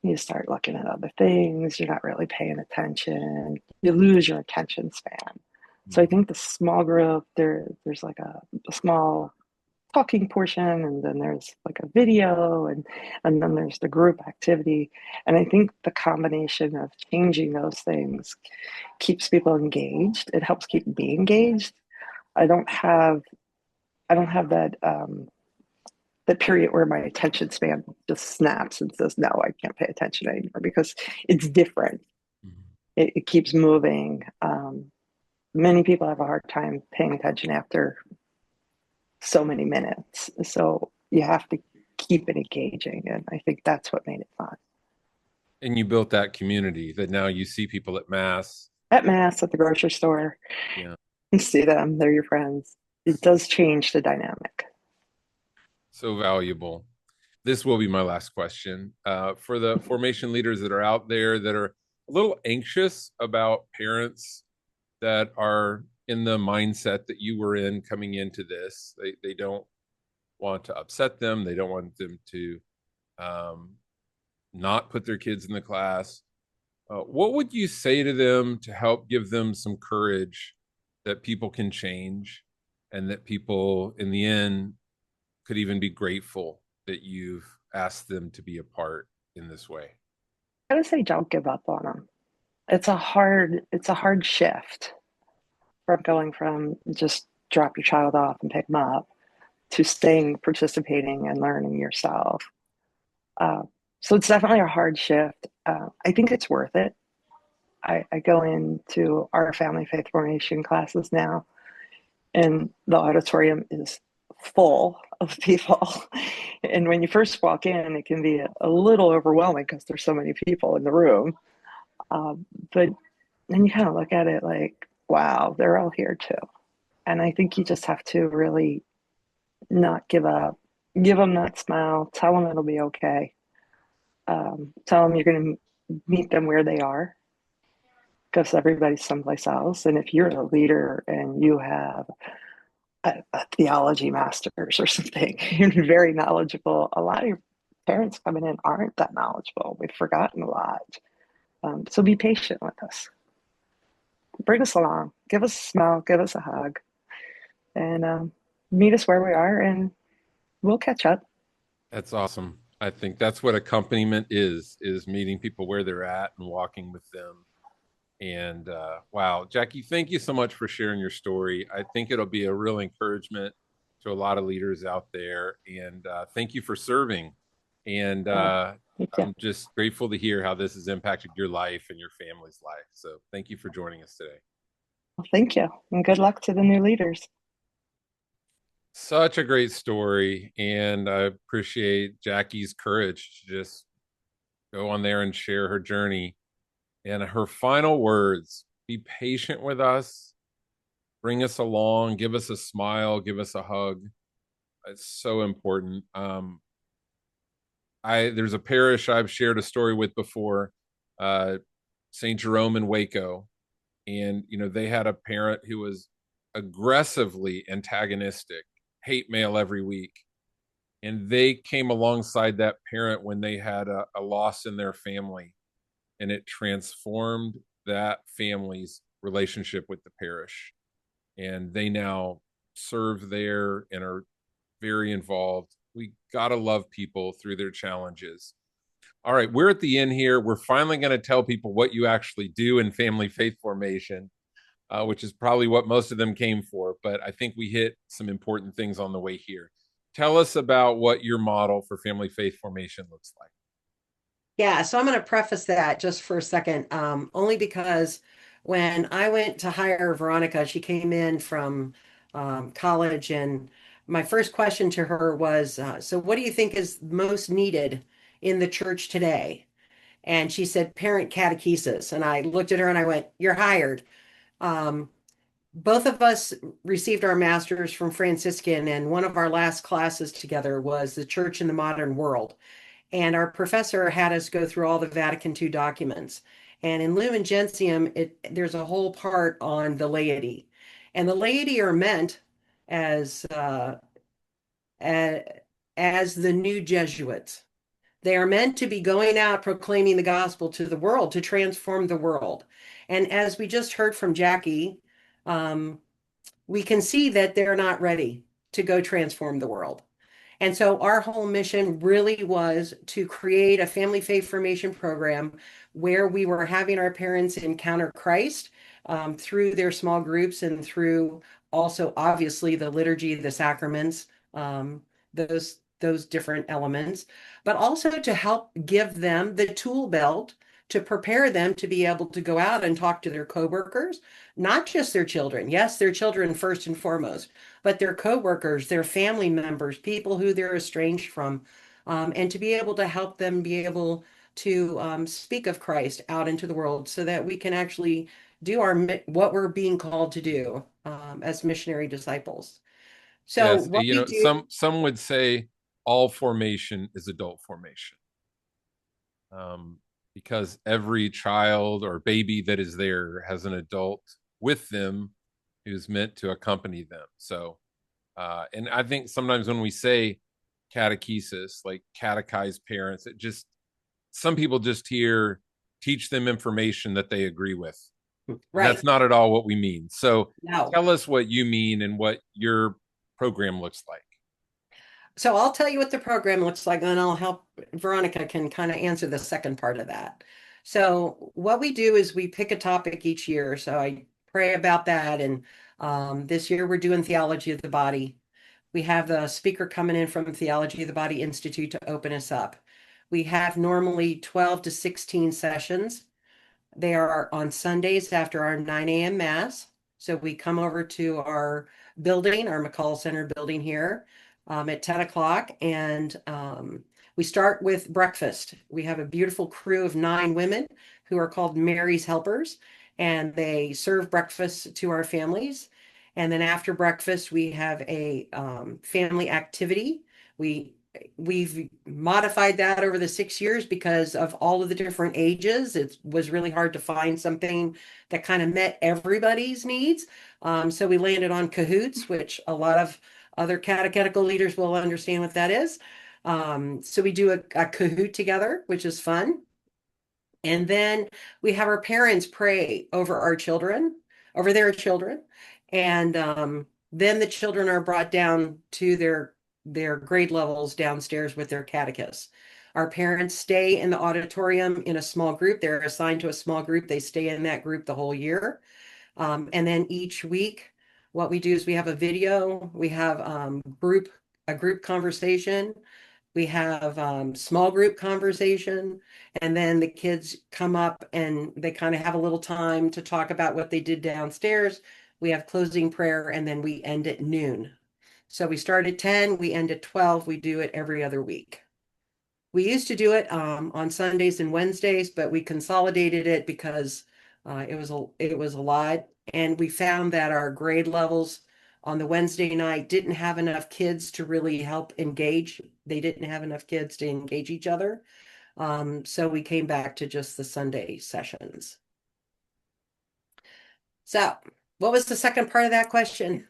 You start looking at other things. You're not really paying attention. You lose your attention span. So I Mm-hmm. think the small group, there's like a small talking portion, and then there's like a video, and then there's the group activity. And I think the combination of changing those things keeps people engaged. It helps keep me engaged. I don't have I don't have that period where my attention span just snaps and says, no, I can't pay attention anymore because it's different. It keeps moving. Many people have a hard time paying attention after so many minutes. So you have to keep it engaging. And I think that's what made it fun. And you built that community that now you see people at mass at mass, at the grocery store. Yeah. You see them, they're your friends. It does change the dynamic. So valuable. This will be my last question. For the formation leaders that are out there that are a little anxious about parents that are in the mindset that you were in coming into this, they don't want to upset them. They don't want them to um, not put their kids in the class. What would you say to them to help give them some courage that people can change and that people in the end could even be grateful that you've asked them to be a part in this way? I would say don't give up on them. It's a hard shift from going from just drop your child off and pick them up to staying, participating, and learning yourself. Uh, so it's definitely a hard shift. I think it's worth it. I go into our family faith formation classes now, and the auditorium is full of people. And when you first walk in, it can be a little overwhelming because there's so many people in the room. But then you kind of look at it like, wow, they're all here too. And I think you just have to really not give up, give them that smile, tell them it'll be okay. Tell them you're going to meet them where they are because everybody's someplace else. And if you're a leader and you have a theology master's or something, you're very knowledgeable. A lot of your parents coming in aren't that knowledgeable. We've forgotten a lot. So be patient with us. Bring us along. Give us a smile. Give us a hug. And meet us where we are, and we'll catch up. That's awesome. I think that's what accompaniment is meeting people where they're at and walking with them. And wow, Jackie, thank you so much for sharing your story. I think it'll be a real encouragement to a lot of leaders out there. And thank you for serving. And Thank you. I'm just grateful to hear how this has impacted your life and your family's life. So thank you for joining us today. Well, thank you. And good luck to the new leaders. Such a great story. And I appreciate Jackie's courage to just go on there and share her journey. And her final words: be patient with us, bring us along, give us a smile, give us a hug. It's so important. There's a parish I've shared a story with before, uh, St. Jerome in Waco, and they had a parent who was aggressively antagonistic, hate mail every week, and they came alongside that parent when they had a loss in their family, and it transformed that family's relationship with the parish, and they now serve there and are very involved. We got to love people through their challenges. All right, we're at the end here. We're finally going to tell people what you actually do in family faith formation, which is probably what most of them came for. But I think we hit some important things on the way here. Tell us about what your model for family faith formation looks like. Yeah, so I'm going to preface that just for a second, only because when I went to hire Veronica, she came in from college, and my first question to her was, so what do you think is most needed in the church today? And she said, parent catechesis. And I looked at her and I went, you're hired. Um, both of us received our masters from Franciscan, and one of our last classes together was the Church in the Modern World. And our professor had us go through all the Vatican II documents. And in Lumen Gentium, there's a whole part on the laity. And the laity are meant as as the new Jesuits. They are meant to be going out proclaiming the gospel to the world, to transform the world. And as we just heard from Jackie, um, we can see that they're not ready to go transform the world. And so our whole mission really was to create a family faith formation program where we were having our parents encounter Christ through their small groups and through also obviously the liturgy, the sacraments, those different elements, but also to help give them the tool belt to prepare them to be able to go out and talk to their coworkers, not just their children. Yes, their children first and foremost, but their coworkers, their family members, people who they're estranged from, and to be able to help them be able to speak of Christ out into the world so that we can actually do what we're being called to do as missionary disciples. So Yes, what we do, some would say all formation is adult formation, um, because every child or baby that is there has an adult with them who's meant to accompany them. So, and I think sometimes when we say catechesis, like catechize parents, it just some people just hear teach them information that they agree with, and right that's not at all what we mean. So, now. tell us what you mean and what your program looks like. So I'll tell you what the program looks like, and I'll help Veronica can kind of answer the second part of that. So what we do is we pick a topic each year. So I pray about that, and this year we're doing theology of the body. We have the speaker coming in from Theology of the Body Institute to open us up. We have normally 12 to 16 sessions. They are on Sundays after our 9 a.m. Mass. So we come over to our building, our McCall Center building here at 10 o'clock, and we start with breakfast. We have a beautiful crew of 9 women who are called Mary's Helpers, and they serve breakfast to our families. And then after breakfast, we have a family activity. We we've modified that over the 6 years because of all of the different ages. It was really hard to find something that kind of met everybody's needs. So we landed on cahoots, which a lot of other catechetical leaders will understand what that is. So we do a Kahoot together, which is fun. And then we have our parents pray over our children, over their children. And then the children are brought down to their grade levels downstairs with their catechists. Our parents stay in the auditorium in a small group. They're assigned to a small group. They stay in that group the whole year. And then each week, what we do is we have a video, we have a group conversation, we have small group conversation, and then the kids come up and they kind of have a little time to talk about what they did downstairs. We have closing prayer, and then we end at noon. So we start at 10, we end at 12. We do it every other week. We used to do it on Sundays and Wednesdays, but we consolidated it because it was a lot, and we found that our grade levels on the Wednesday night didn't have enough kids to really help engage. They didn't have enough kids to engage each other. So we came back to just the Sunday sessions. So, what was the second part of that question?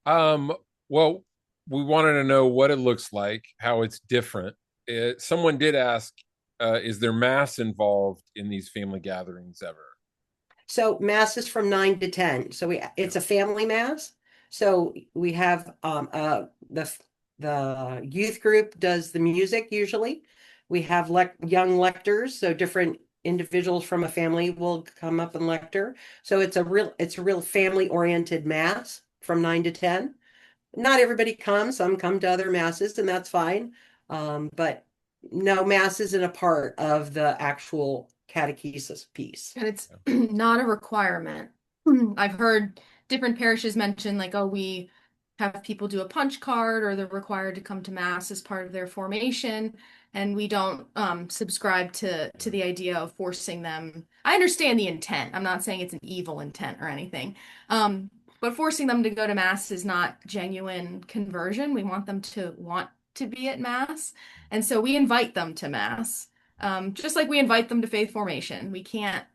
Um, well, we wanted to know what it looks like, how it's different. Someone did ask, is there mass involved in these family gatherings ever? So mass is from 9 to 10. So it's a family mass. So we have the youth group does the music usually. We have young lectors, so different individuals from a family will come up and lecture. So it's a real family oriented mass from 9 to 10. Not everybody comes, some come to other masses, and that's fine. But no, mass isn't a part of the actual catechesis piece. And it's not a requirement. I've heard different parishes mention, like, oh, we have people do a punch card or they're required to come to mass as part of their formation. And we don't subscribe to the idea of forcing them. I understand the intent. I'm not saying it's an evil intent or anything. But forcing them to go to mass is not genuine conversion. We want them to want to be at mass. And so we invite them to mass. Just like we invite them to faith formation. We can't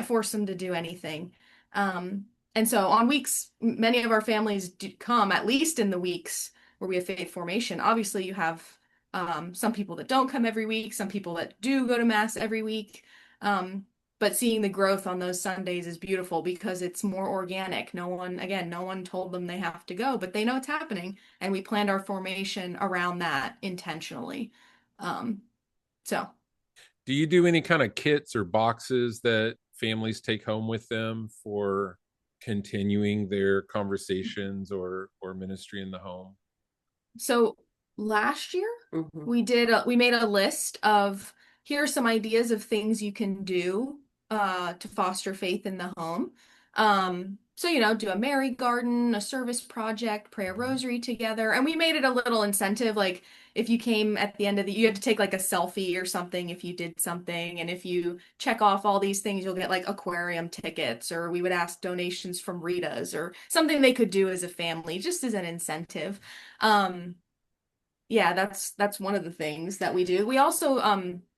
force them to do anything. And so on weeks, many of our families do come, at least in the weeks where we have faith formation. Obviously, you have some people that don't come every week, some people that do go to mass every week. But seeing the growth on those Sundays is beautiful because it's more organic. No one told them they have to go, but they know it's happening. And we planned our formation around that intentionally. So Do you do any kind of kits or boxes that families take home with them for continuing their conversations or ministry in the home? So last year Mhm. we made a list of here are some ideas of things you can do to foster faith in the home. So, you know, do a Mary garden, a service project, pray a rosary together. And we made it a little incentive. Like if you came at the end of the, you had to take like a selfie or something if you did something. And if you check off all these things, you'll get like aquarium tickets, or we would ask donations from Rita's or something they could do as a family, just as an incentive. Yeah, that's one of the things that we do. We also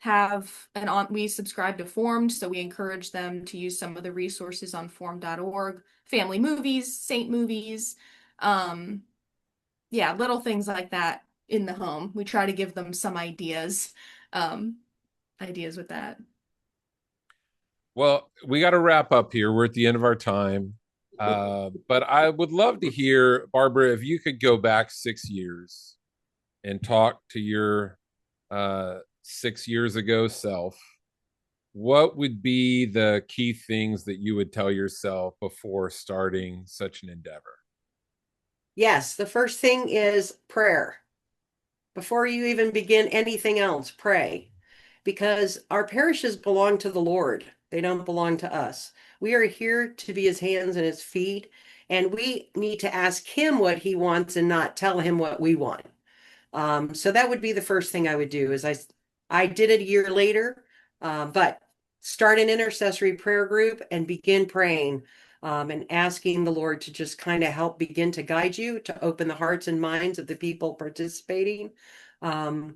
have an on we subscribe to Formed, so we encourage them to use some of the resources on formed.org, family movies, saint movies, um yeah, little things like that in the home. We try to give them some um ideas with that. Well, we got to wrap up here. We're at the end of our time. But I would love to hear, Barbara, if you could go back 6 years and talk to your 6 years ago self, what would be the key things that you would tell yourself before starting such an endeavor? Yes, the first thing is prayer. Before you even begin anything else, pray. Because our parishes belong to the Lord. They don't belong to us. We are here to be his hands and his feet, and we need to ask him what he wants and not tell him what we want. So that would be the first thing I would do is I did it a year later, but start an intercessory prayer group and begin praying and asking the Lord to just kind of help begin to guide you, to open the hearts and minds of the people participating, um,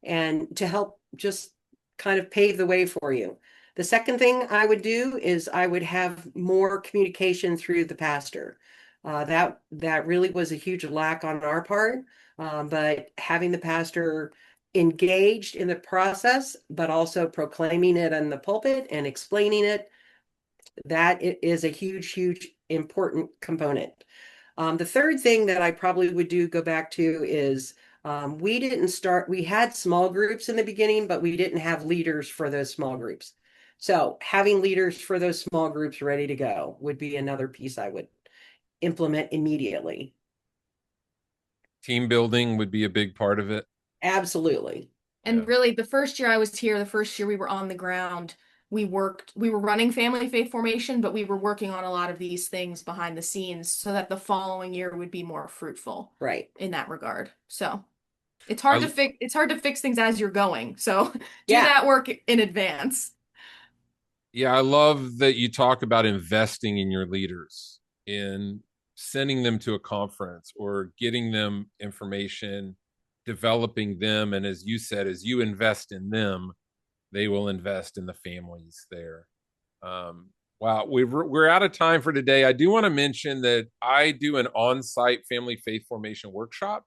and to help just kind of pave the way for you. The second thing I would do is I would have more communication through the pastor. That really was a huge lack on our part, but having the pastor engaged in the process, but also proclaiming it in the pulpit and explaining it, that is a huge, huge important component. The third thing that I probably would do go back to is we had small groups in the beginning, but we didn't have leaders for those small groups. So having leaders for those small groups ready to go would be another piece I would implement immediately. Team building would be a big part of it. Absolutely. And really, the first year I was here, the first year we were on the ground, we were running family faith formation, but we were working on a lot of these things behind the scenes so that the following year would be more fruitful Right. in that regard. So I, it's hard to fix things as you're going. So do Yeah. that work in advance. yeah, I love that you talk about investing in your leaders, in sending them to a conference or getting them information, developing them. And as you said, as you invest in them, they will invest in the families there. Um, wow, we're out of time for today. I do want to mention that I do an on-site family faith formation workshop.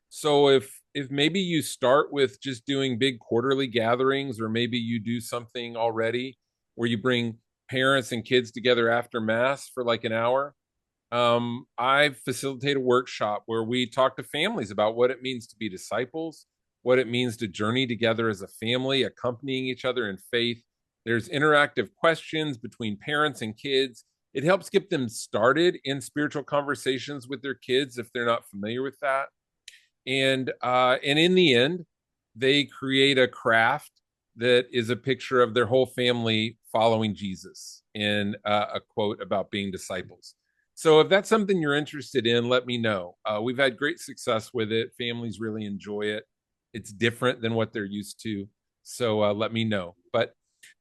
So if maybe you start with just doing big quarterly gatherings, or maybe you do something already where you bring parents and kids together after mass for like an hour. I facilitate a workshop where we talk to families about what it means to be disciples, what it means to journey together as a family, accompanying each other in faith. There's interactive questions between parents and kids. It helps get them started in spiritual conversations with their kids if they're not familiar with that. And in the end, they create a craft that is a picture of their whole family following Jesus in a quote about being disciples. So if that's something you're interested in, let me know. We've had great success with it. Families really enjoy it. It's different than what they're used to. So let me know. But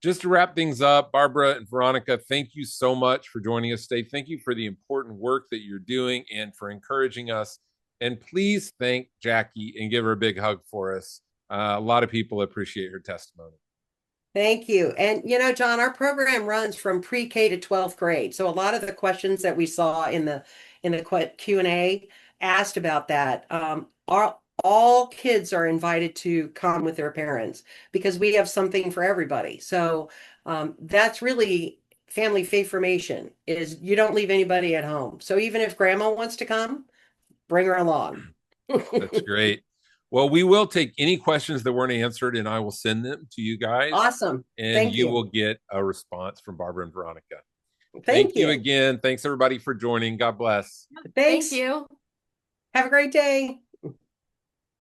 just to wrap things up, Barbara and Veronica, thank you so much for joining us today. Thank you for the important work that you're doing and for encouraging us. And please thank Jackie and give her a big hug for us. A lot of people appreciate her testimony. Thank you. And John, our program runs from pre-K to 12th grade. So a lot of the questions that we saw in the Q&A asked about that. All kids are invited to come with their parents because we have something for everybody. So that's really family faith formation, is you don't leave anybody at home. So even if grandma wants to come, bring her along. That's great. Well, we will take any questions that weren't answered and I will send them to you guys. Awesome. And Thank you you. will get a response from Barbara and Veronica. Thank Thank you you. again. Thanks everybody for joining. God bless. Thanks. Thank you. Have a great day.